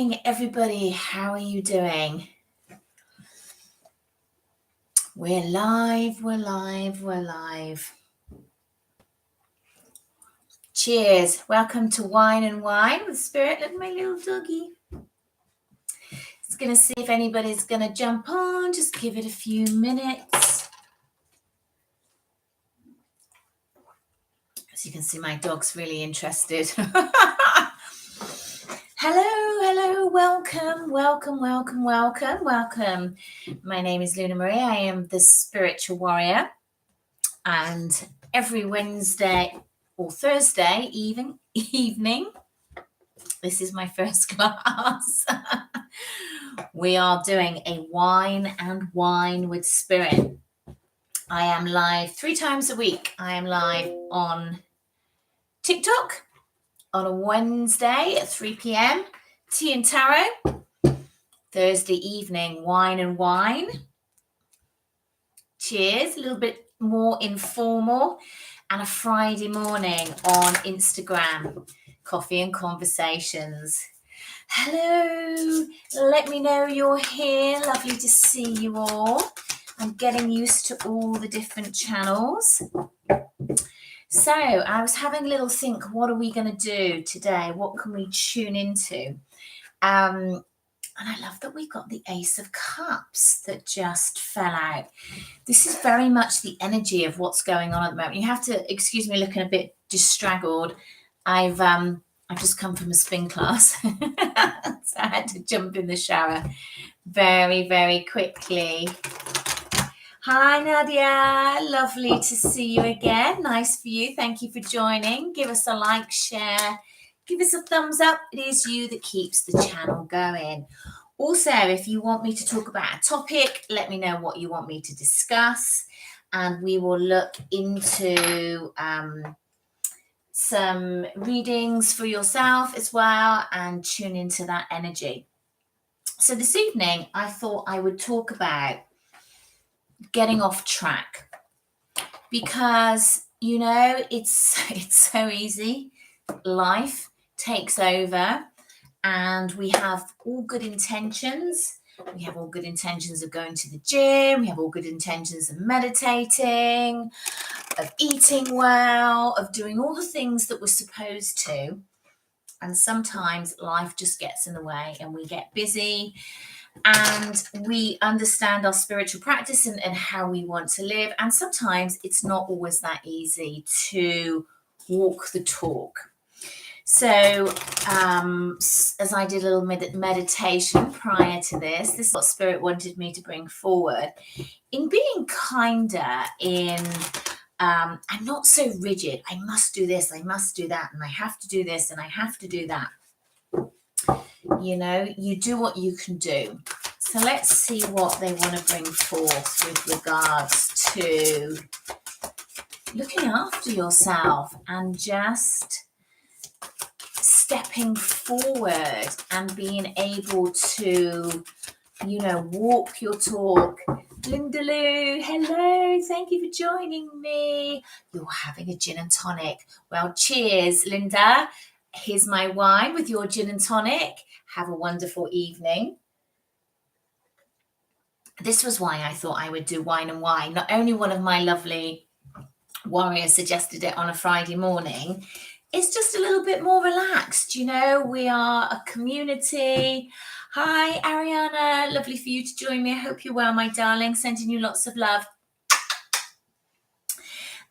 morning, everybody. How are you doing? We're live. Cheers. Welcome to Wine and Wine with Spirit. Look at my little doggy. Just going to see if anybody's going to jump on. Just give it a few minutes. As you can see, my dog's really interested. Hello, welcome. My name is Luna Marie. I am the spiritual warrior, and every Wednesday or Thursday evening, this is my first class, we are doing a wine and wine with spirit. I am live 3 times a week. I am live on TikTok on a Wednesday at 3 p.m. Tea and Tarot. Thursday evening, wine and wine. Cheers, a little bit more informal. And a Friday morning on Instagram, coffee and conversations. Hello, let me know you're here. Lovely to see you all. I'm getting used to all the different channels. So I was having a little think, what are we going to do today? What can we tune into? And I love that we got the Ace of Cups that just fell out. This is very much the energy of what's going on at the moment. You have to excuse me looking a bit distraggled. I've just come from a spin class. So I had to jump in the shower very, very quickly. Hi, Nadia. Lovely to see you again. Nice for you. Thank you for joining. Give us a like, share. Give us a thumbs up. It is you that keeps the channel going. Also, if you want me to talk about a topic, let me know what you want me to discuss. And we will look into some readings for yourself as well and tune into that energy. So this evening, I thought I would talk about getting off track, because you know it's so easy. Life takes over and we have all good intentions. We have all good intentions of going to the gym. We have all good intentions of meditating, of eating well, of doing all the things that we're supposed to. And sometimes life just gets in the way and we get busy. And we understand our spiritual practice and how we want to live. And sometimes it's not always that easy to walk the talk. So as I did a little meditation prior to this is what Spirit wanted me to bring forward. In being kinder, I'm not so rigid. I must do this, I must do that, and I have to do this, and I have to do that. You know, you do what you can do. So let's see what they want to bring forth with regards to looking after yourself and just stepping forward and being able to, you know, walk your talk. Linda Lou, hello, thank you for joining me. You're having a gin and tonic. Well, cheers, Linda. Here's my wine with your gin and tonic. Have a wonderful evening. This was why I thought I would do wine and wine. Not only one of my lovely warriors suggested it on a Friday morning, it's just a little bit more relaxed. You know, we are a community. Hi, Ariana. Lovely for you to join me. I hope you're well, my darling. Sending you lots of love.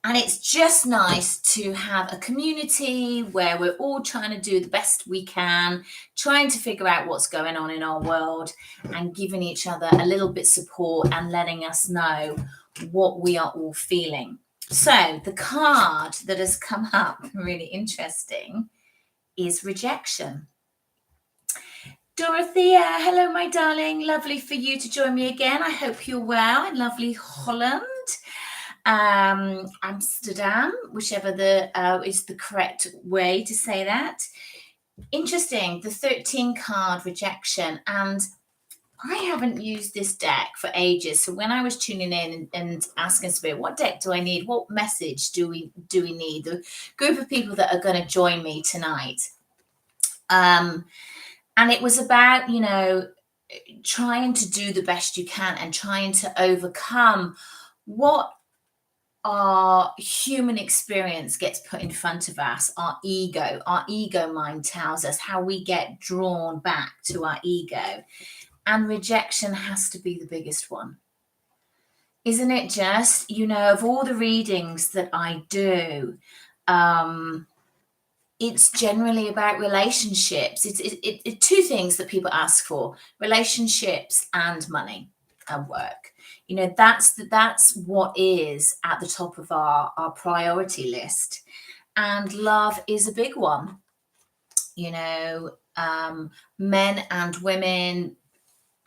And it's just nice to have a community where we're all trying to do the best we can, trying to figure out what's going on in our world and giving each other a little bit support and letting us know what we are all feeling. So the card that has come up, really interesting, is rejection. Dorothea, hello, my darling. Lovely for you to join me again. I hope you're well in lovely Holland. Amsterdam, whichever is the correct way to say that. Interesting, the 13 card rejection. And I haven't used this deck for ages. So when I was tuning in and asking Spirit, what deck do I need? What message do we need? The group of people that are going to join me tonight. And it was about, trying to do the best you can and trying to overcome what our human experience gets put in front of us, our ego mind tells us how we get drawn back to our ego. And rejection has to be the biggest one. Isn't it just, of all the readings that I do, it's generally about relationships. It's two things that people ask for: relationships and money and work. That's what is at the top of our priority list. And love is a big one. Men and women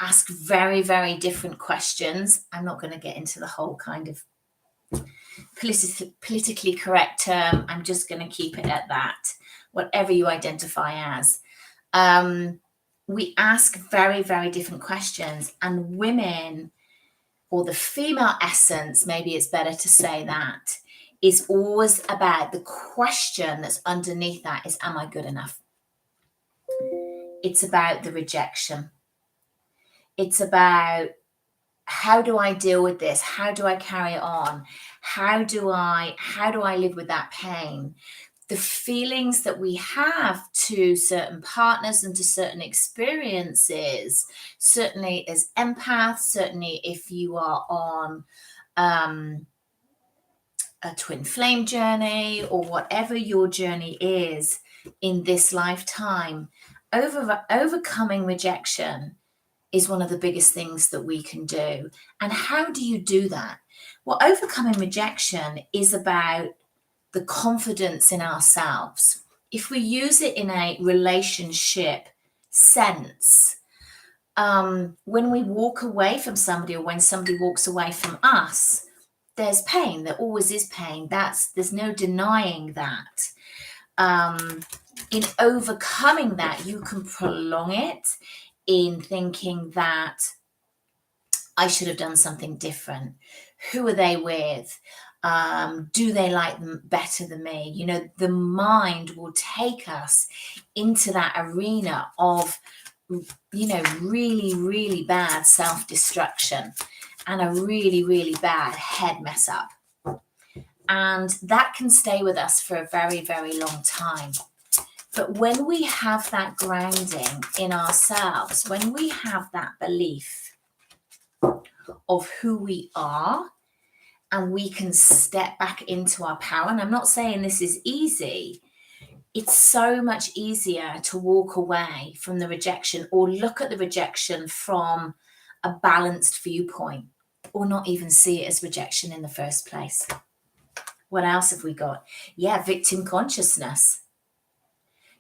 ask very, very different questions. I'm not going to get into the whole kind of politically correct term. I'm just going to keep it at that. Whatever you identify as. We ask very, very different questions, and women, or the female essence, maybe it's better to say that, is always about the question that's underneath that is, am I good enough? It's about the rejection. It's about, how do I deal with this? How do I carry it on? How do I live with that pain? The feelings that we have to certain partners and to certain experiences, certainly as empaths, certainly if you are on a twin flame journey or whatever your journey is in this lifetime, overcoming rejection is one of the biggest things that we can do. And how do you do that? Well, overcoming rejection is about the confidence in ourselves. If we use it in a relationship sense, when we walk away from somebody, or when somebody walks away from us, there's pain. There always is pain. There's no denying that. In overcoming that, you can prolong it in thinking that I should have done something different. Who are they with? Do they like them better than me? The mind will take us into that arena of, really, really bad self-destruction and a really, really bad head mess up. And that can stay with us for a very, very long time. But when we have that grounding in ourselves, when we have that belief of who we are, and we can step back into our power, and I'm not saying this is easy, it's so much easier to walk away from the rejection or look at the rejection from a balanced viewpoint, or not even see it as rejection in the first place. What else have we got? Yeah, victim consciousness.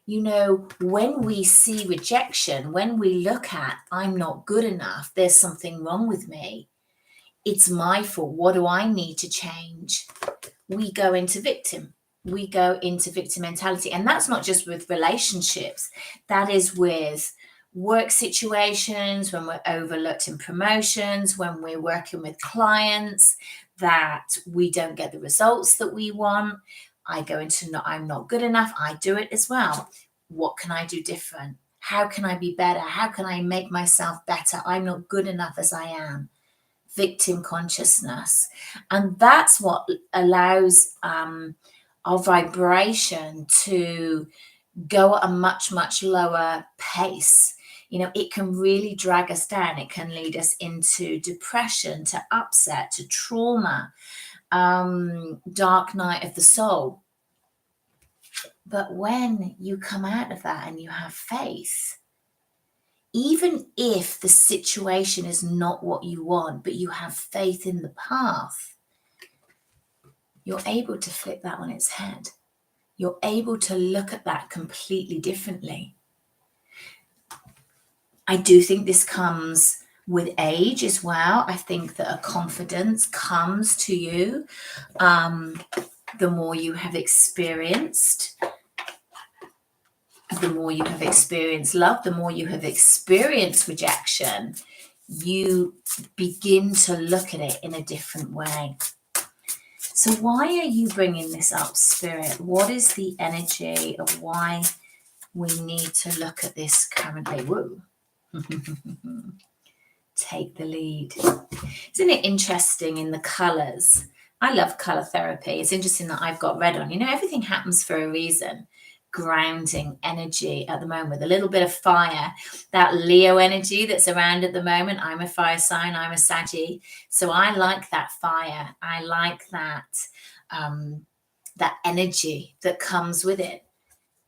When we see rejection, when we look at, I'm not good enough, there's something wrong with me, it's my fault, what do I need to change? We go into victim mentality. And that's not just with relationships, that is with work situations, when we're overlooked in promotions, when we're working with clients that we don't get the results that we want. I go into I'm not good enough. I do it as well. What can I do different? How can I be better? How can I make myself better? I'm not good enough as I am. Victim consciousness. And that's what allows our vibration to go at a much, much lower pace. It can really drag us down. It can lead us into depression, to upset, to trauma, dark night of the soul. But when you come out of that and you have faith, even if the situation is not what you want, but you have faith in the path, you're able to flip that on its head. You're able to look at that completely differently. I do think this comes with age as well. I think that a confidence comes to you the more you have experienced. The more you have experienced love, the more you have experienced rejection, you begin to look at it in a different way. So why are you bringing this up, Spirit? What is the energy of why we need to look at this currently. Whoa. Take the lead. Isn't it interesting in the colours? I love colour therapy. It's interesting that I've got red on. You know, everything happens for a reason. Grounding energy at the moment with a little bit of fire, that Leo energy that's around at the moment. I'm a fire sign, I'm a Saggy, so I like that fire. I like that that energy that comes with it.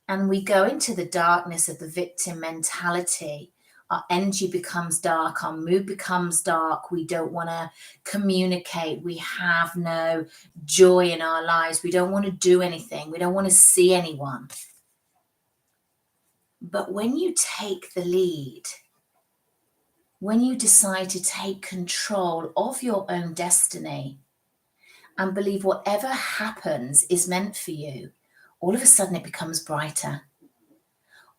And we go into the darkness of the victim mentality. Our energy becomes dark, our mood becomes dark, we don't want to communicate, we have no joy in our lives, we don't want to do anything, we don't want to see anyone. But when you take the lead, when you decide to take control of your own destiny and believe whatever happens is meant for you, all of a sudden it becomes brighter.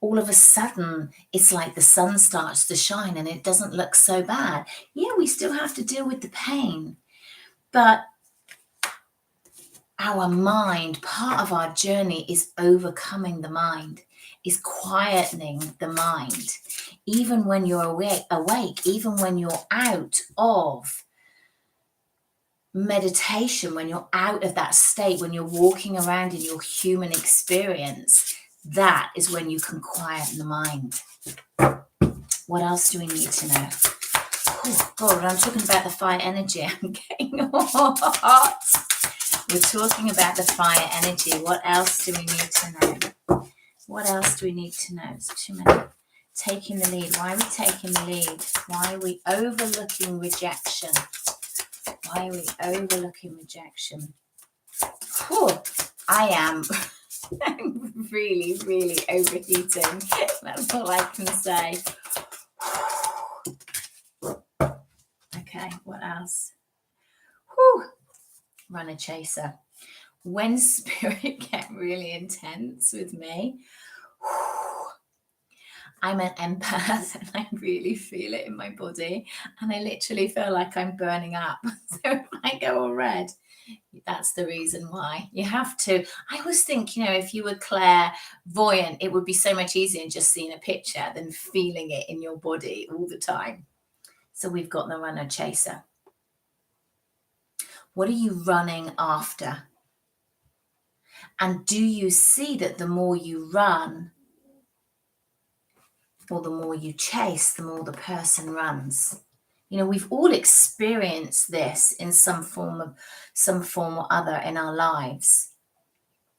All of a sudden, it's like the sun starts to shine and it doesn't look so bad. Yeah, we still have to deal with the pain, but our mind, part of our journey is overcoming the mind, is quietening the mind. Even when you're awake, even when you're out of meditation, when you're out of that state, when you're walking around in your human experience, that is when you can quieten the mind. What else do we need to know? Oh God, I'm talking about the fire energy. I'm getting hot. We're talking about the fire energy. What else do we need to know? What else do we need to know? It's too many. Taking the lead. Why are we taking the lead? Why are we overlooking rejection? Why are we overlooking rejection? Whew, I am really, really overheating. That's all I can say. Okay, what else? Whew. Runner chaser. When spirit get really intense with me, I'm an empath and I really feel it in my body and I literally feel like I'm burning up. So if I go all red, that's the reason why. You have to. I always think, you know, if you were clairvoyant, it would be so much easier just seeing a picture than feeling it in your body all the time. So we've got the runner chaser. What are you running after? And do you see that the more you run, or the more you chase, the more the person runs? You know, we've all experienced this in some form or other in our lives.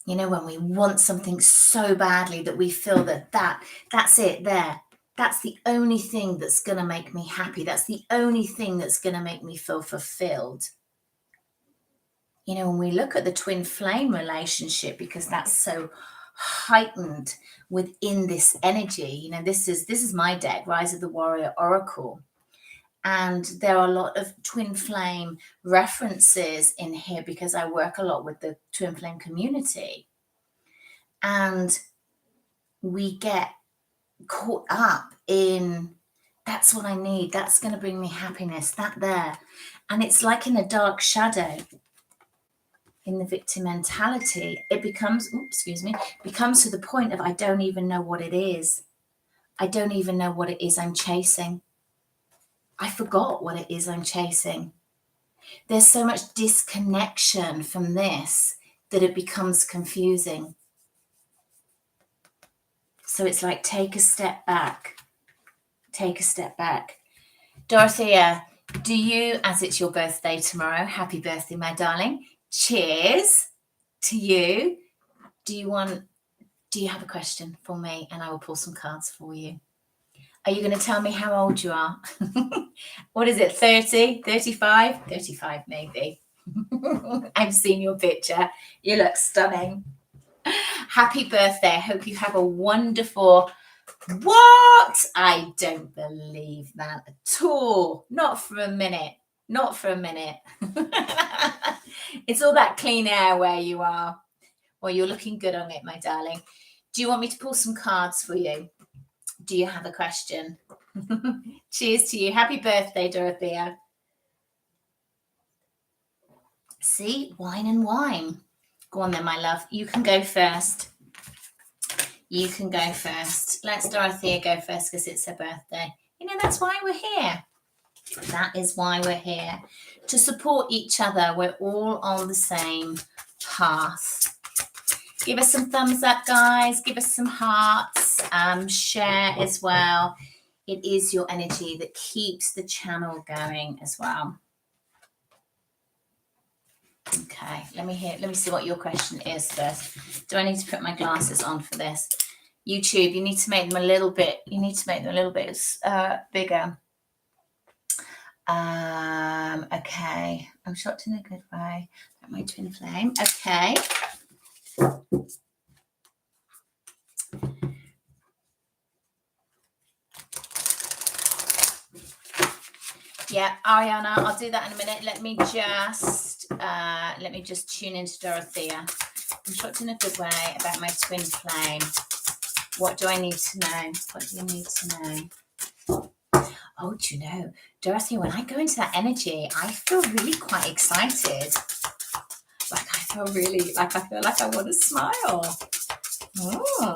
You know, when we want something so badly that we feel that's it there. That's the only thing that's going to make me happy. That's the only thing that's going to make me feel fulfilled. You know, when we look at the twin flame relationship, because that's so heightened within this energy, you know, this is my deck, Rise of the Warrior Oracle. And there are a lot of twin flame references in here because I work a lot with the twin flame community. And we get caught up in, that's what I need, that's going to bring me happiness, that there. And it's like in a dark shadow. In the victim mentality, it becomes to the point of I don't even know what it is. I don't even know what it is I'm chasing. I forgot what it is I'm chasing. There's so much disconnection from this that it becomes confusing. So it's like, take a step back. Take a step back. Dorothea, do you, as it's your birthday tomorrow, happy birthday, my darling. Cheers to you. Do you have a question for me? And I will pull some cards for you. Are you going to tell me how old you are? What is it, 30, 35? 35 maybe. I've seen your picture. You look stunning. Happy birthday. I hope you have a wonderful... What? I don't believe that at all. Not for a minute. Not for a minute. It's all that clean air where you are. Well, you're looking good on it, my darling. Do you want me to pull some cards for you? Do you have a question? Cheers to you. Happy birthday, Dorothea. See, wine and wine. Go on then, my love. You can go first. You can go first. Let's Dorothea go first because it's her birthday. You know, that's why we're here. That is why we're here, to support each other. We're all on the same path. Give us some thumbs up, guys. Give us some hearts. Share as well. It is your energy that keeps the channel going as well. Okay, let me see what your question is first. Do I need to put my glasses on for this? YouTube, you need to make them a little bit, bigger. Okay, I'm shocked in a good way. Got my twin flame. Okay. Yeah, Ariana, I'll do that in a minute. Let me just tune into Dorothea. I'm shocked in a good way about my twin flame. What do I need to know? What do you need to know? Oh, do you know, Dorothea, when I go into that energy, I feel really quite excited. Like I feel like I want to smile. Oh,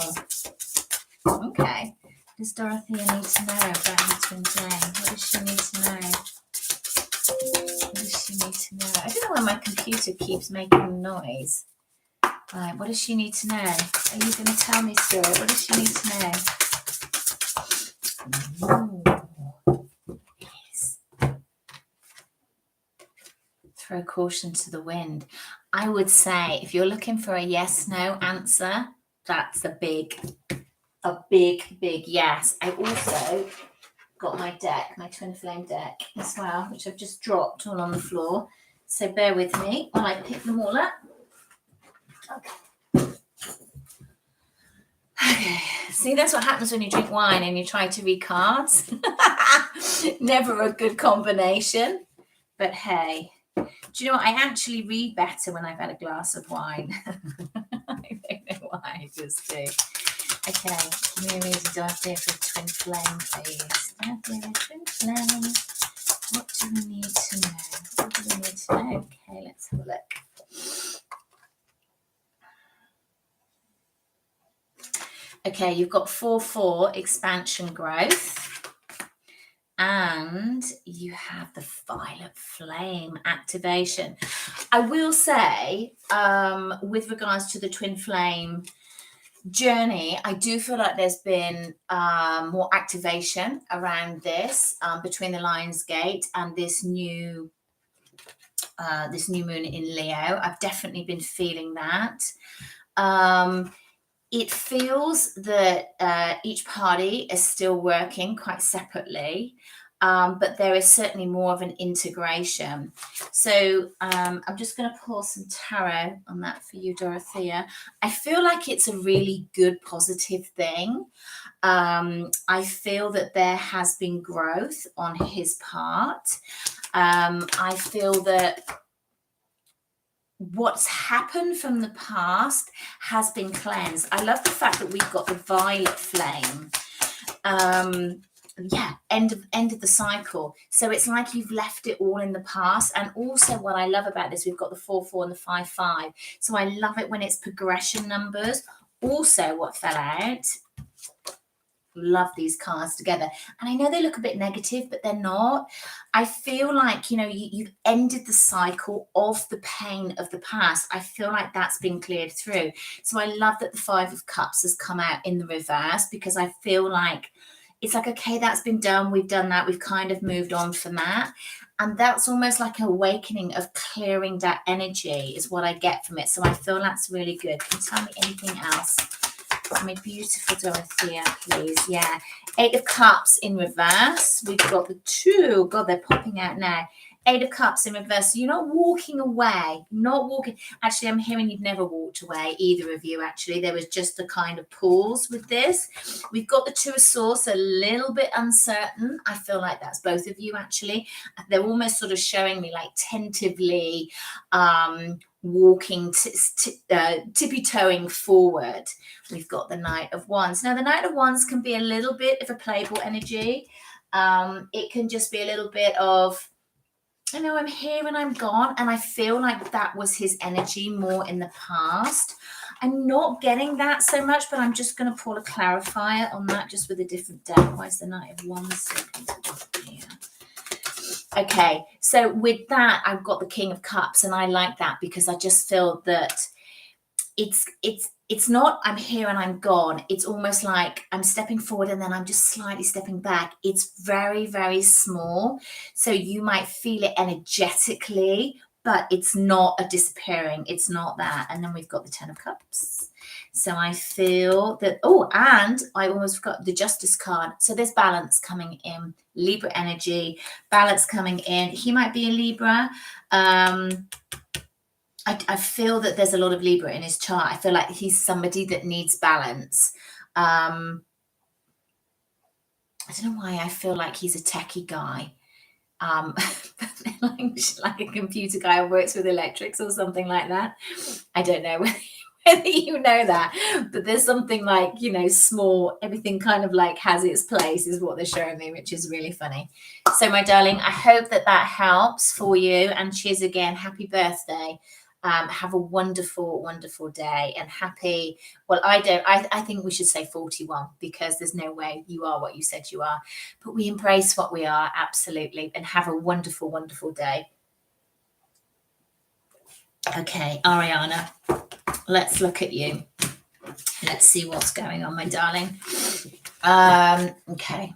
okay. Does Dorothea need to know about her twin flame? What does she need to know? What does she need to know? I don't know why my computer keeps making noise. Right, what does she need to know? Are you going to tell me, Stuart? What does she need to know? Ooh. Yes. Throw caution to the wind. I would say if you're looking for a yes/no answer, that's a big yes. I also got my deck, my twin flame deck as well, which I've just dropped all on the floor. So bear with me while I pick them all up. Okay. See, that's what happens when you drink wine and you try to read cards. Never a good combination. But hey, do you know what? I actually read better when I've had a glass of wine. I don't know why, I just do. Okay, give me a reason, Dorothea, for a twin flame, please. Dorothea, twin flame. What do we need to know? What do we need to know? Okay, let's have a look. Okay, you've got 4/4 expansion growth, and you have the violet flame activation. I will say, with regards to the twin flame journey, I do feel like there's been more activation around this between the Lion's Gate and this new moon in Leo. I've definitely been feeling that. It feels that each party is still working quite separately, but there is certainly more of an integration. So I'm just going to pull some tarot on that for you, Dorothea. I feel like it's a really good, positive thing. I feel that there has been growth on his part. I feel that what's happened from the past has been cleansed. I love the fact that we've got the violet flame. End of the cycle. So it's like you've left it all in the past. And also what I love about this, we've got the 4/4 and the 5/5. So I love it when it's progression numbers. Also what fell out, love these cards together, and I know they look a bit negative, but they're not. I feel like, you know, you've ended the cycle of the pain of the past. I feel like that's been cleared through. So I love that the 5 of Cups has come out in the reverse, because I feel like it's like, okay, that's been done, we've done that, we've kind of moved on from that. And that's almost like an awakening of clearing that energy is what I get from it. So I feel that's really good. Can you tell me anything else? My beautiful Dorothea, please. Yeah. 8 of Cups in reverse. We've got the 2. God, they're popping out now. 8 of Cups in reverse. So you're not walking away. Not walking. Actually, I'm hearing you've never walked away, either of you, actually. There was just the kind of pause with this. We've got the 2 of Swords, a little bit uncertain. I feel like that's both of you, actually. They're almost sort of showing me like tentatively walking, tippy-toeing forward. We've got the Knight of Wands. Now, the Knight of Wands can be a little bit of a playful energy. It can just be a little bit of I know I'm here and I'm gone. And I feel like that was his energy more in the past. I'm not getting that so much, but I'm just going to pull a clarifier on that just with a different deck. Why is the Knight of Wands here? Okay, so with that, I've got the King of Cups, and I like that because I just feel that it's not I'm here and I'm gone. It's almost like I'm stepping forward and then I'm just slightly stepping back. It's very, very small. So you might feel it energetically, but it's not a disappearing. It's not that. And then we've got the Ten of Cups. So I feel that, oh, and I almost forgot the Justice card. So there's balance coming in, Libra energy, balance coming in. He might be a Libra. I feel that there's a lot of Libra in his chart. I feel like he's somebody that needs balance. I don't know why I feel like he's a techie guy. Like a computer guy who works with electrics or something like that. I don't know whether you know that, but there's something like, small, everything kind of like has its place is what they're showing me, which is really funny. So my darling, I hope that helps for you, and cheers again. Happy birthday. Have a wonderful, wonderful day, and happy. Well, I think we should say 41 because there's no way you are what you said you are, but we embrace what we are. Absolutely. And have a wonderful, wonderful day. Okay, Ariana, let's look at you. Let's see what's going on, my darling. Okay.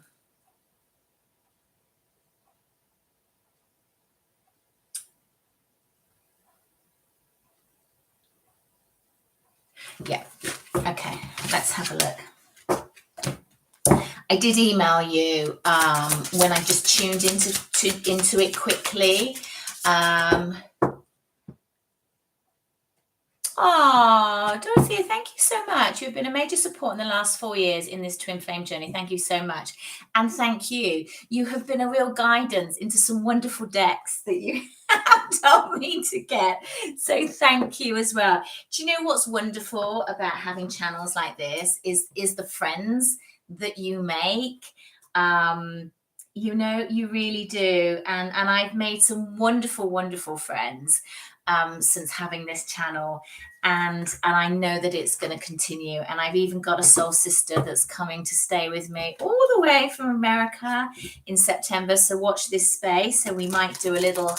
Yeah. Okay. Let's have a look. I did email you when I just tuned into it quickly. Dorothea, thank you so much. You've been a major support in the last 4 years in this twin flame journey. Thank you so much. And thank you. You have been a real guidance into some wonderful decks that you have told me to get. So thank you as well. Do you know what's wonderful about having channels like this is the friends that you make. You really do. And I've made some wonderful, wonderful friends since having this channel. And I know that it's going to continue. And I've even got a soul sister that's coming to stay with me all the way from America in September. So watch this space. So we might do a little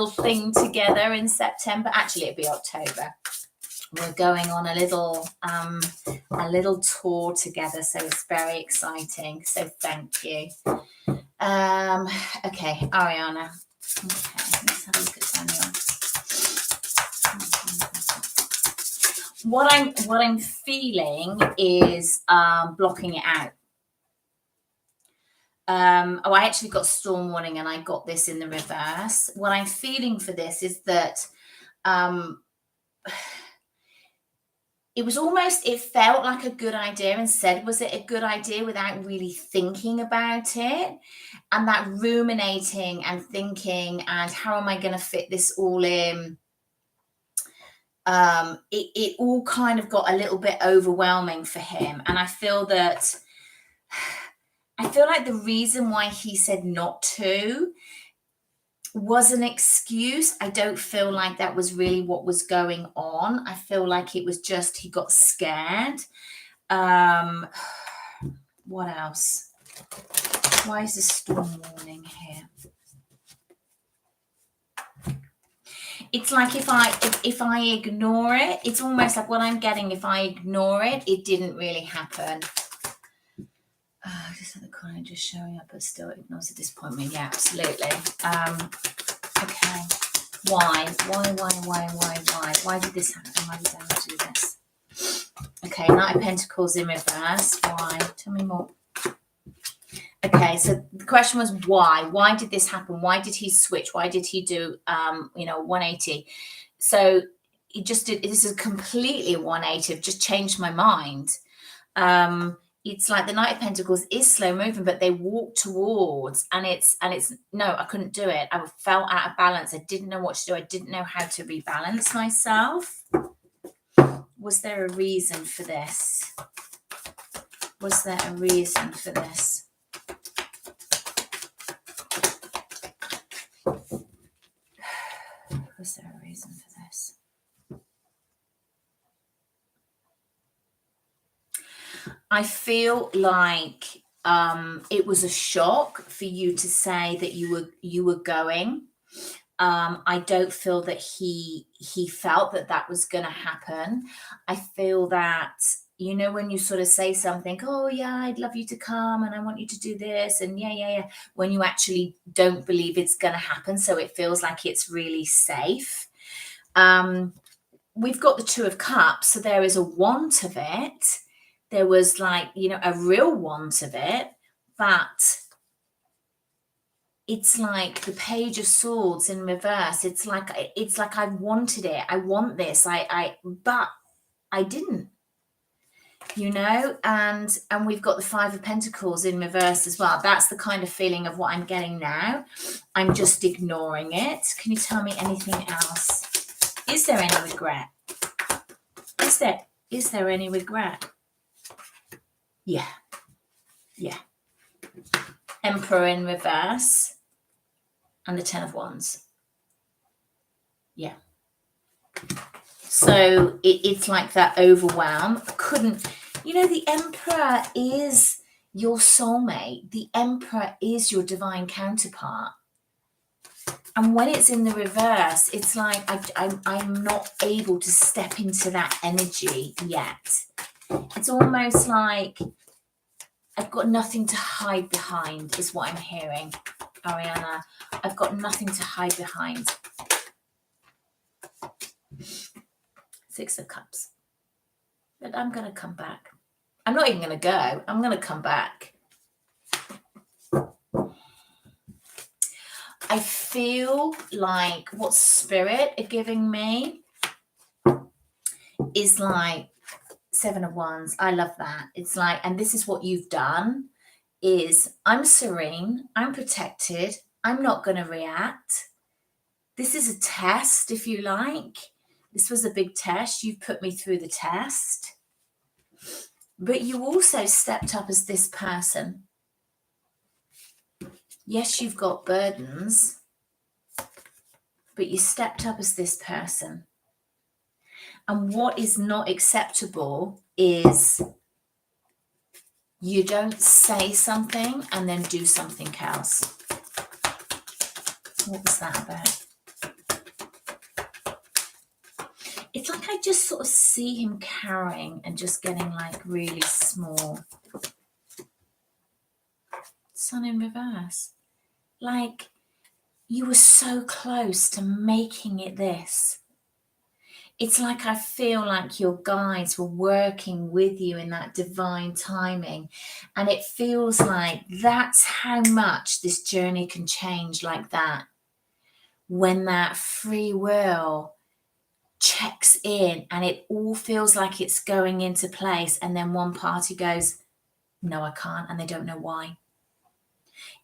thing together in September. Actually, it'll be October. We're going on a little tour together. So it's very exciting. So thank you. Okay, Ariana. Okay, let's have a look at Daniel. What I'm feeling is blocking it out. I actually got storm warning and I got this in the reverse. What I'm feeling for this is that it felt like a good idea and said, was it a good idea without really thinking about it? And that ruminating and thinking and how am I going to fit this all in? It all kind of got a little bit overwhelming for him. And I feel like the reason why he said not to was an excuse. I don't feel like that was really what was going on. I feel like it was just he got scared. What else? Why is the storm warning here? It's like if I ignore it, it's almost like what I'm getting. If I ignore it, it didn't really happen. Just the coin just showing up, but still ignores the disappointment. Yeah, absolutely. Okay. Why? Why did this happen? Why did I do this? Okay, Knight of Pentacles in reverse. Why? Tell me more. Okay, so the question was why? Why did this happen? Why did he switch? Why did he do 180? So he just did. This is completely 180. Just changed my mind. It's like the Knight of Pentacles is slow moving, but they walk towards, and it's no, I couldn't do it. I felt out of balance. I didn't know what to do. I didn't know how to rebalance myself. Was there a reason for this? Was there a reason for this? Was there a reason for this? I feel like it was a shock for you to say that you were going. I don't feel that he felt that that was going to happen. I feel that, you know, when you sort of say something, oh yeah, I'd love you to come and I want you to do this, and yeah, when you actually don't believe it's going to happen, so it feels like it's really safe. We've got the Two of Cups, so there is a want of it. There was, like, you know, a real want of it, but it's like the Page of Swords in reverse. It's like I wanted it. I want this. But I didn't, you know. And we've got the Five of Pentacles in reverse as well. That's the kind of feeling of what I'm getting now. I'm just ignoring it. Can you tell me anything else? Is there any regret? Is there any regret? Yeah. Emperor in reverse and the Ten of Wands. Yeah. So it's like that overwhelm. Couldn't, you know, the Emperor is your soulmate. The Emperor is your divine counterpart. And when it's in the reverse, it's like I'm not able to step into that energy yet. It's almost like I've got nothing to hide behind, is what I'm hearing, Ariana. I've got nothing to hide behind. Six of Cups. But I'm going to come back. I'm not even going to go. I'm going to come back. I feel like what Spirit are giving me is like Seven of Wands. I love that. It's like, and this is what you've done, is I'm serene, I'm protected, I'm not going to react. This is a test, if you like. This was a big test. You've put me through the test. But you also stepped up as this person. Yes, you've got burdens, but you stepped up as this person. And what is not acceptable is you don't say something and then do something else. What was that about? It's like I just sort of see him carrying and just getting like really small. Sun in reverse. Like you were so close to making it this. It's like I feel like your guides were working with you in that divine timing. And it feels like that's how much this journey can change like that. When that free will checks in and it all feels like it's going into place. And then one party goes, no, I can't. And they don't know why.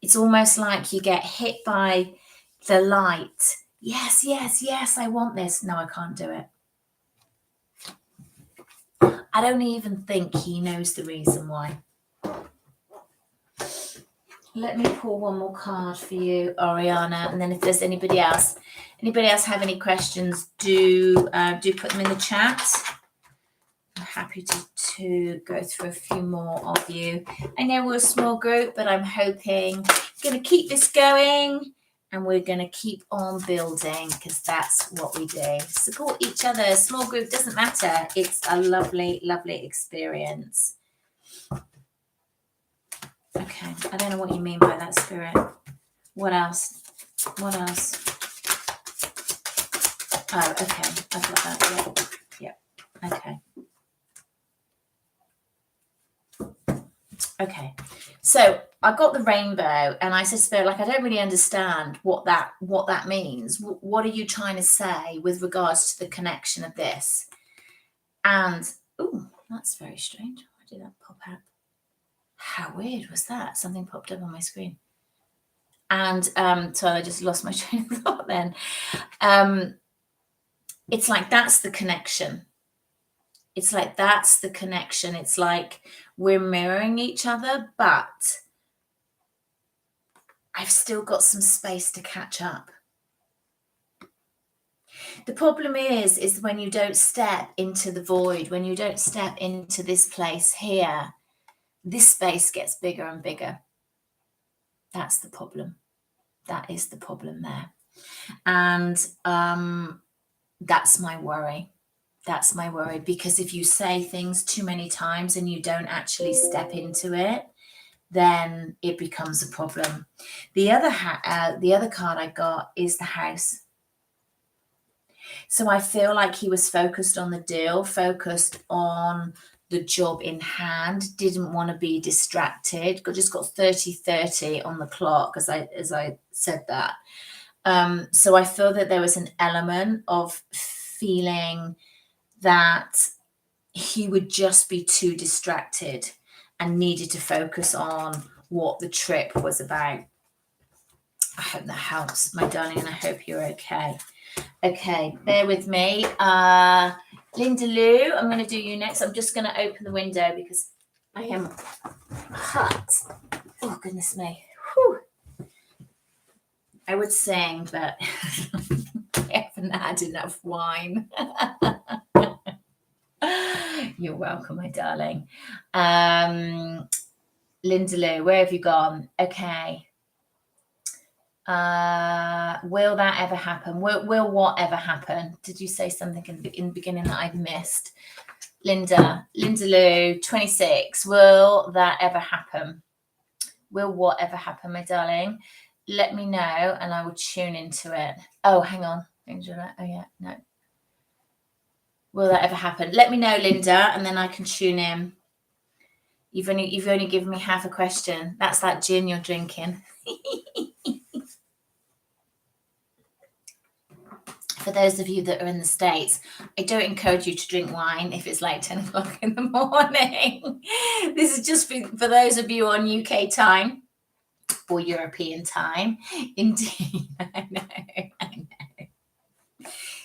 It's almost like you get hit by the light. Yes, I want this. No, I can't do it. I don't even think he knows the reason why. Let me pull one more card for you, Ariana, and then if there's anybody else have any questions, do put them in the chat. I'm happy to go through a few more of you. I know we're a small group, but I'm hoping going to keep this going. And we're going to keep on building because that's what we do. Support each other. Small group doesn't matter. It's a lovely, lovely experience. Okay. I don't know what you mean by that, Spirit. What else? Oh, okay. I've got that. Yeah. Okay. Okay. So I got the rainbow and I said, Spirit, like, I don't really understand what that means. What are you trying to say with regards to the connection of this? And, oh, that's very strange. Why did that pop out? How weird was that? Something popped up on my screen. And so I just lost my train of thought then. It's like, that's the connection. It's like, that's the connection. It's like we're mirroring each other, but I've still got some space to catch up. The problem is when you don't step into the void, when you don't step into this place here, this space gets bigger and bigger. That's the problem. That is the problem there. And that's my worry. That's my worry, because if you say things too many times and you don't actually step into it, then it becomes a problem. The other card I got is the House. So I feel like he was focused on the deal, focused on the job in hand, didn't want to be distracted. Just got 30-30 on the clock as I said that. So I feel that there was an element of feeling that he would just be too distracted and needed to focus on what the trip was about. I hope that helps, my darling, and I hope you're okay. Okay, bear with me. Linda Lou, I'm going to do you next. I'm just going to open the window because I am hot. Oh, goodness me. Whew. I would sing, but I haven't had enough wine. You're welcome, my darling. Linda Lou, where have you gone? Okay. Will that ever happen? Will what ever happen? Did you say something in the beginning that I've missed? Linda Lou, 26. Will that ever happen? Will what ever happen, my darling? Let me know and I will tune into it. Oh, hang on. Oh yeah, no. Will that ever happen? Let me know, Linda, and then I can tune in. You've only given me half a question. That's that gin you're drinking. For those of you that are in the States, I don't encourage you to drink wine if it's like 10 o'clock in the morning. This is just for those of you on UK time or European time. Indeed, I know.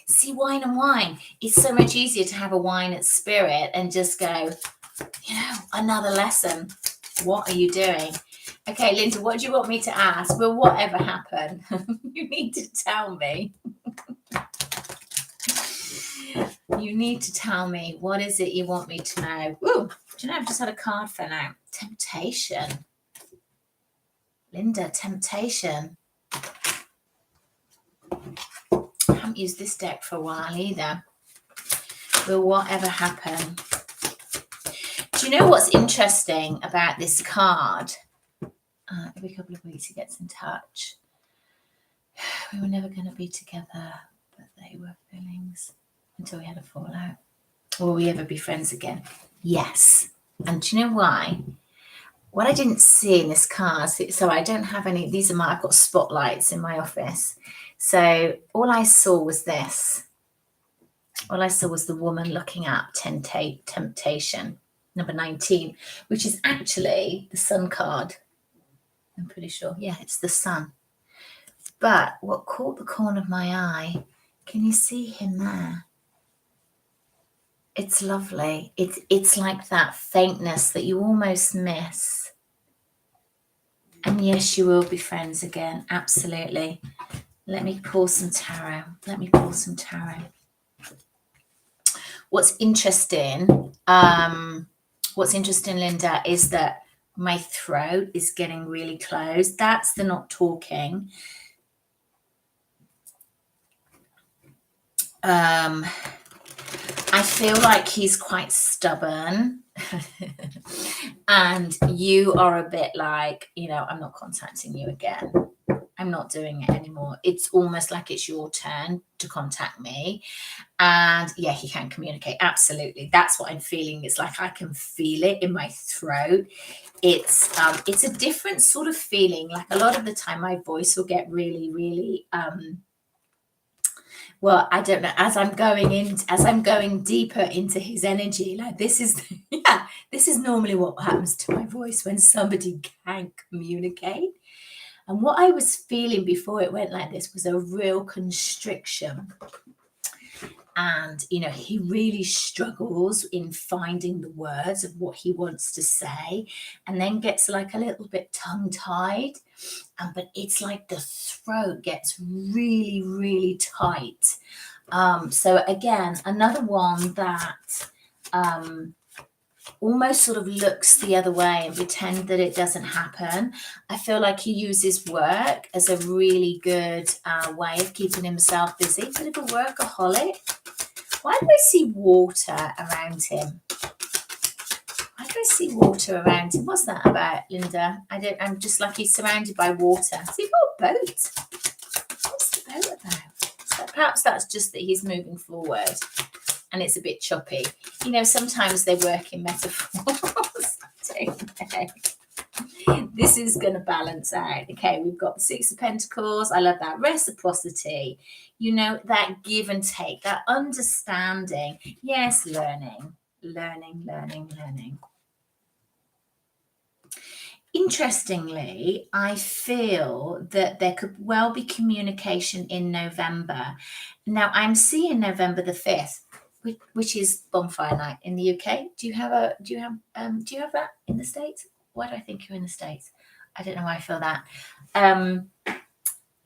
See, wine and wine. It's so much easier to have a wine at Spirit and just go, another lesson. What are you doing? Okay, Linda, what do you want me to ask? Will whatever happen? You need to tell me. You need to tell me, what is it you want me to know? Ooh, do you know, I've just had a card fell out. Temptation. Linda, temptation. I haven't used this deck for a while either. Will whatever happen? Do you know what's interesting about this card? Every couple of weeks he gets in touch. We were never going to be together, but they were feelings until we had a fallout. Will we ever be friends again? Yes. And do you know why? What I didn't see in this card, so I don't have any, I've got spotlights in my office. So all I saw was this. All I saw was the woman looking up temptation, number 19, which is actually the sun card. I'm pretty sure. Yeah, it's the sun. But what caught the corner of my eye, can you see him there? It's lovely. It's like that faintness that you almost miss. And yes, you will be friends again. Absolutely. Let me pull some tarot. What's interesting, Linda, is that my throat is getting really closed. That's the not talking. I feel like he's quite stubborn and you are a bit like, I'm not contacting you again. I'm not doing it anymore. It's almost like it's your turn to contact me. And yeah, he can communicate. Absolutely. That's what I'm feeling. It's like I can feel it in my throat. It's a different sort of feeling. Like a lot of the time my voice will get really, really well, I don't know, as I'm going deeper into his energy, like this is normally what happens to my voice when somebody can't communicate. And what I was feeling before it went like this was a real constriction. And, he really struggles in finding the words of what he wants to say and then gets like a little bit tongue-tied. But it's like the throat gets really, really tight. So again, another one that almost sort of looks the other way and pretend that it doesn't happen. I feel like he uses work as a really good way of keeping himself busy. He's a bit of a workaholic. Why do I see water around him? Why do I see water around him? What's that about, Linda? I'm just like he's surrounded by water. So you've got a boat. What's the boat about? So perhaps that's just that he's moving forward and it's a bit choppy. You know, sometimes they work in metaphors. I don't know. This is going to balance out. Okay, we've got the Six of Pentacles. I love that. Reciprocity. You know, that give and take, that understanding. Yes, learning. Interestingly, I feel that there could well be communication in November. Now, I'm seeing November the 5th, which is bonfire night in the UK. Do you have that in the States? Why do I think you're in the States? I don't know why I feel that.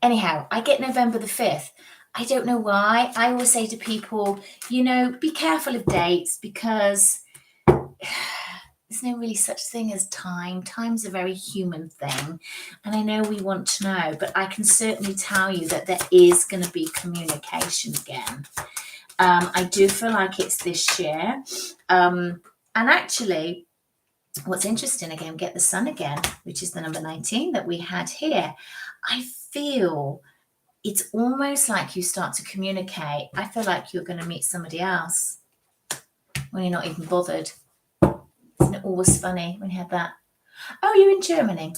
Anyhow, I get November the 5th. I don't know why. I always say to people, you know, be careful of dates because there's no really such thing as time. Time's a very human thing. And I know we want to know, but I can certainly tell you that there is going to be communication again. I do feel like it's this year. And actually, what's interesting, again, get the sun again, which is the number 19 that we had here. I feel it's almost like you start to communicate. I feel like you're going to meet somebody else when you're not even bothered. Isn't it always funny when you have that? Oh, you're in Germany.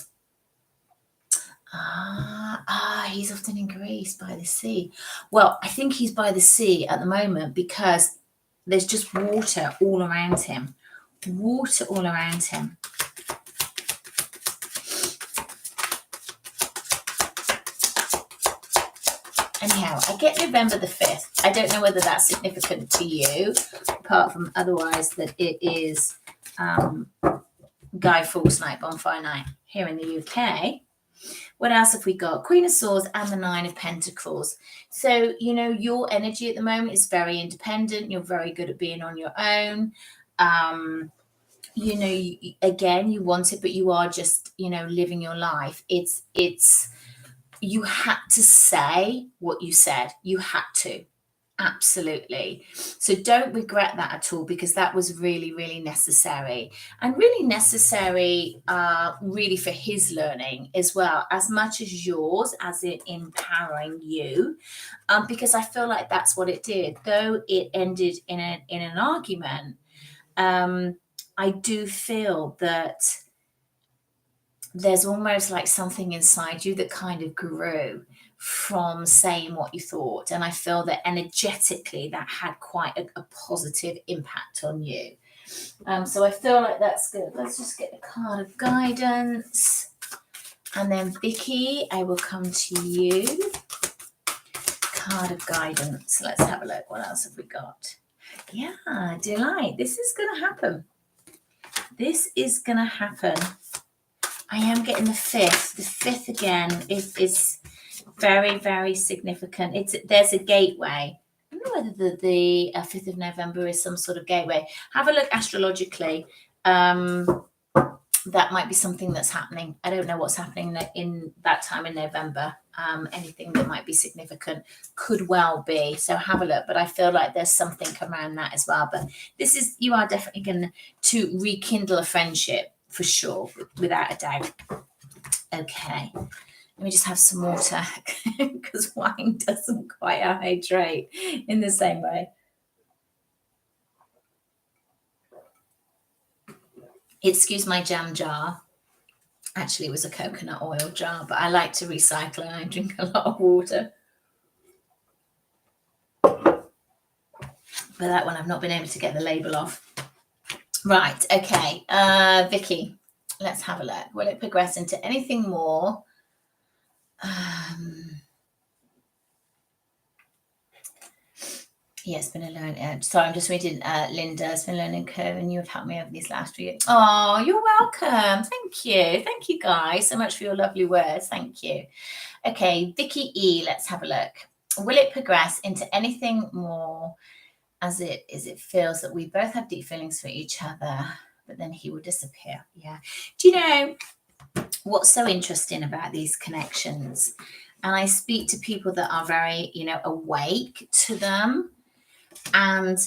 He's often in Greece by the sea. Well, I think he's by the sea at the moment because there's just water all around him. Water all around him. Anyhow, I get November the 5th. I don't know whether that's significant to you, apart from otherwise that it is Guy Fawkes Night, Bonfire Night here in the UK. What else have we got? Queen of Swords and the Nine of Pentacles. So, you know, your energy at the moment is very independent. You're very good at being on your own. You know, again, you want it, but you are just, you know, living your life. It's you had to say what you said. You had to. Absolutely. So don't regret that at all because that was really, really necessary and really necessary really for his learning as well, as much as yours, as in empowering you, because I feel like that's what it did. Though it ended in an argument, I do feel that there's almost like something inside you that kind of grew from saying what you thought. And I feel that energetically that had quite a positive impact on you. So I feel like that's good. Let's just get the card of guidance. And then Vicky, I will come to you. Card of guidance. Let's have a look. What else have we got? Yeah, delight. This is going to happen. This is going to happen. I am getting the 5th. The 5th again is very, very significant. There's a gateway. I don't know whether the 5th of November is some sort of gateway. Have a look astrologically. That might be something that's happening. I don't know what's happening in that time in November. Anything that might be significant could well be. So have a look. But I feel like there's something around that as well. But you are definitely going to rekindle a friendship. For sure, without a doubt. Okay, let me just have some water because wine doesn't quite hydrate in the same way. Excuse my jam jar. Actually, it was a coconut oil jar, but I like to recycle and I drink a lot of water. But that one, I've not been able to get the label off. Right, okay. Vicky, let's have a look. Will it progress into anything more? Yeah, it's been a learning. Sorry, I'm just reading Linda. It's been a learning curve, and you have helped me over these last 3 years. Oh, you're welcome. Thank you. Thank you, guys, so much for your lovely words. Thank you. Okay, Vicky E. Let's have a look. will it progress into anything more as it feels that we both have deep feelings for each other, but then he will disappear? Yeah. Do you know what's so interesting about these connections? And I speak to people that are very, awake to them, and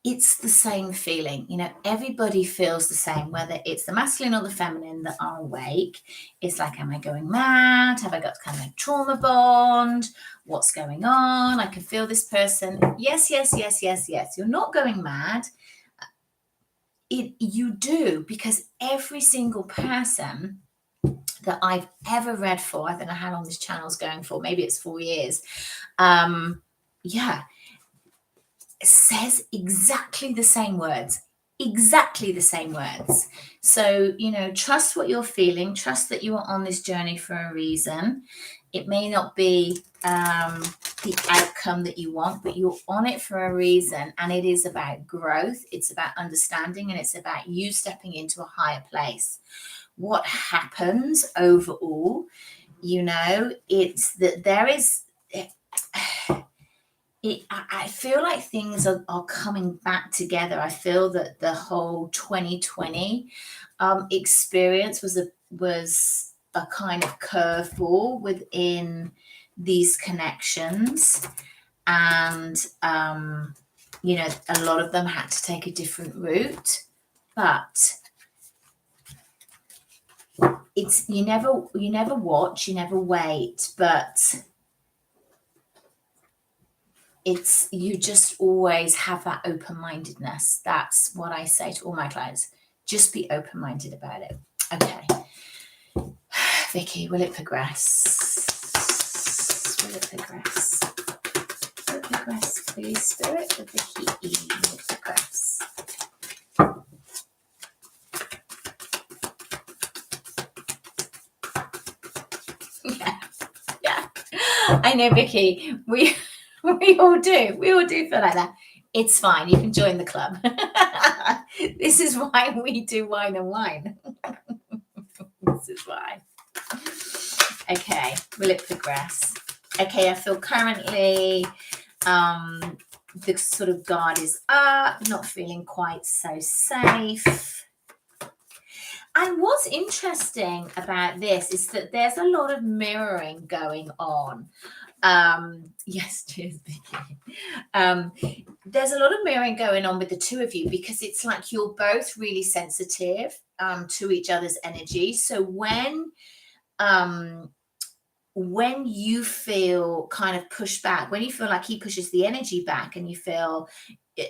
it's the same feeling. Everybody feels the same, whether it's the masculine or the feminine that are awake. It's like, am I going mad? Have I got kind of a trauma bond? What's going on? I can feel this person. Yes, yes, yes, yes, yes. You're not going mad. You do, because every single person that I've ever read for, I don't know how long this channel's going for, maybe it's 4 years. Says exactly the same words. So, trust what you're feeling, trust that you are on this journey for a reason. It may not be the outcome that you want, but you're on it for a reason. And it is about growth. It's about understanding, and it's about you stepping into a higher place. What happens overall, it's that there is... I feel like things are coming back together. I feel that the whole 2020 experience was a kind of curveball within these connections, and a lot of them had to take a different route. But it's you never watch, you never wait, but you just always have that open-mindedness. That's what I say to all my clients. Just be open-minded about it. Okay. Vicky, will it progress? Will it progress? Will it progress, please, Spirit? Vicky, will it progress? Yeah. I know, Vicky. We all do. We all do feel like that. It's fine. You can join the club. This is why we do Whine and Whine. This is why. Okay. Will it progress? Okay. I feel currently the sort of guard is up, not feeling quite so safe. And what's interesting about this is that there's a lot of mirroring going on. Yes, cheers, Vicky. There's a lot of mirroring going on with the two of you, because it's like you're both really sensitive to each other's energy. So when you feel kind of pushed back, when you feel like he pushes the energy back and you feel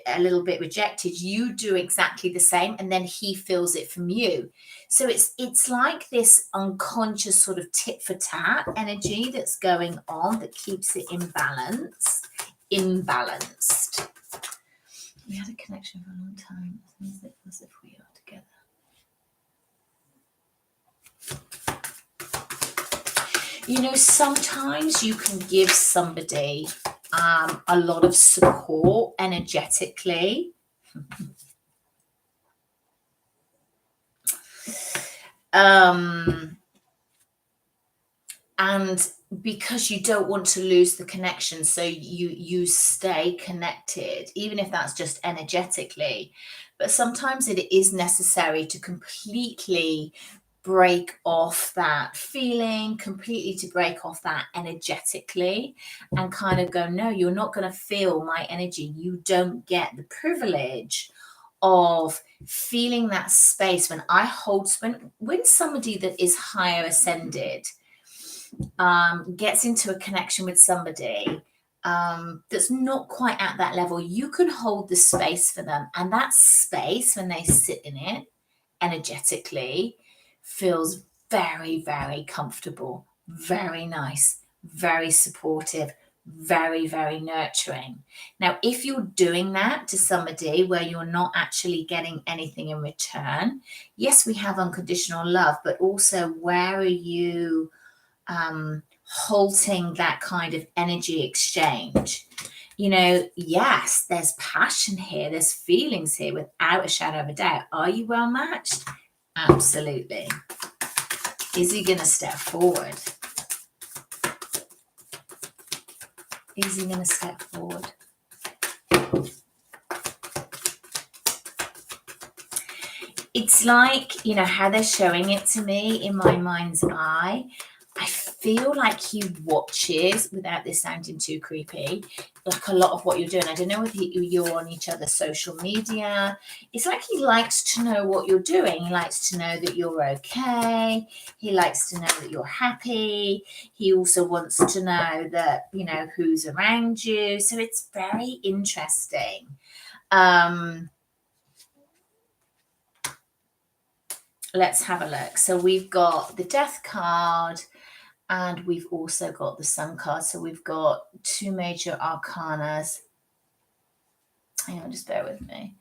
a little bit rejected, you do exactly the same, and then he feels it from you. So it's like this unconscious sort of tit for tat energy that's going on that keeps it imbalanced. We had a connection for a long time. As if we are together. Sometimes you can give somebody a lot of support energetically. And because you don't want to lose the connection, so you stay connected, even if that's just energetically. But sometimes it is necessary to completely break off that feeling, completely to break off that energetically, and kind of go, no, you're not going to feel my energy. You don't get the privilege of feeling that space when I hold, when somebody that is higher ascended gets into a connection with somebody that's not quite at that level, you can hold the space for them. And that space, when they sit in it energetically, feels very, very comfortable, very nice, very supportive, very, very nurturing. Now, if you're doing that to somebody where you're not actually getting anything in return, yes, we have unconditional love, but also where are you halting that kind of energy exchange? Yes, there's passion here, there's feelings here, without a shadow of a doubt. Are you well matched? Absolutely. Is he going to step forward? Is he going to step forward? It's like, you know, how they're showing it to me in my mind's eye. I feel like he watches, without this sounding too creepy, like a lot of what you're doing. I don't know if you're on each other's social media. It's like he likes to know what you're doing. He likes to know that you're okay. He likes to know that you're happy. He also wants to know that, you know, who's around you. So it's very interesting. Let's have a look. So we've got the Death card and we've also got the Sun card. So we've got two major arcanas. Hang on, just bear with me.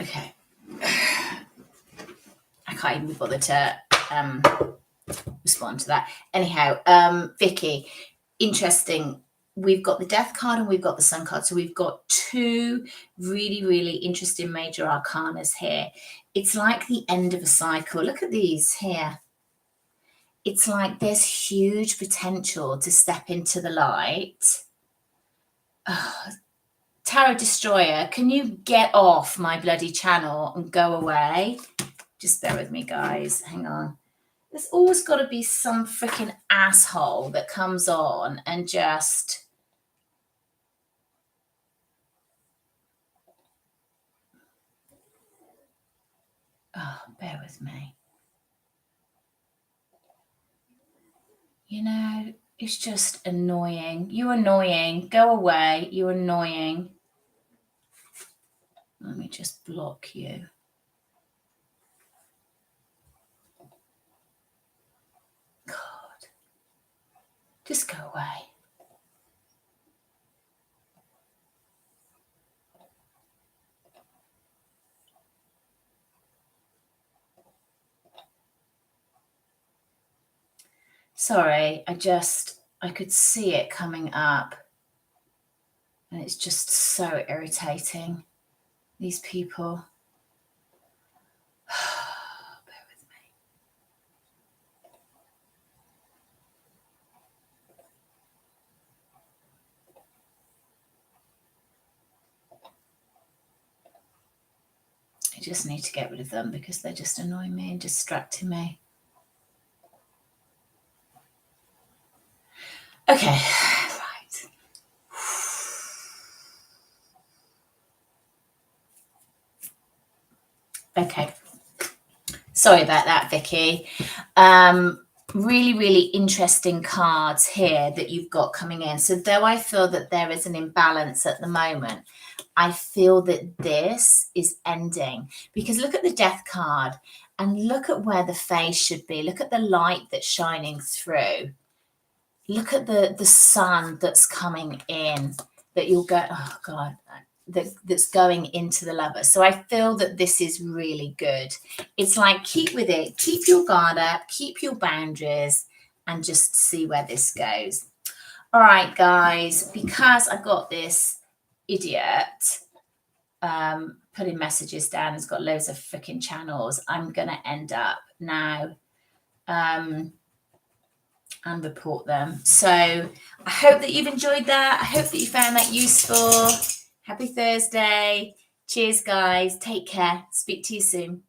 Okay. I can't even bother to respond to that. Anyhow, Vicky, interesting. We've got the Death card and we've got the Sun card. So we've got two really, really interesting major arcanas here. It's like the end of a cycle. Look at these here. It's like there's huge potential to step into the light. Oh, Tarot Destroyer, can you get off my bloody channel and go away? Just bear with me, guys. Hang on. There's always got to be some freaking asshole that comes on and just... Oh, bear with me. You know, it's just annoying. You're annoying. Go away. You're annoying. Let me just block you. God. Just go away. Sorry, I could see it coming up. And it's just so irritating. These people. Bear with me. I just need to get rid of them because they're just annoying me and distracting me. Okay, right. Okay. Sorry about that, Vicky. Really, really interesting cards here that you've got coming in. So though I feel that there is an imbalance at the moment, I feel that this is ending because look at the Death card and look at where the face should be. Look at the light that's shining through. Look at the sun that's coming in that you'll go, oh God, that's going into the lover. So I feel that this is really good. It's like, keep with it, keep your guard up, keep your boundaries, and just see where this goes. All right, guys, because I've got this idiot putting messages down, has got loads of freaking channels, I'm going to end up now and report them. So I hope that you've enjoyed that. I hope that you found that useful. Happy Thursday. Cheers, guys. Take care. Speak to you soon.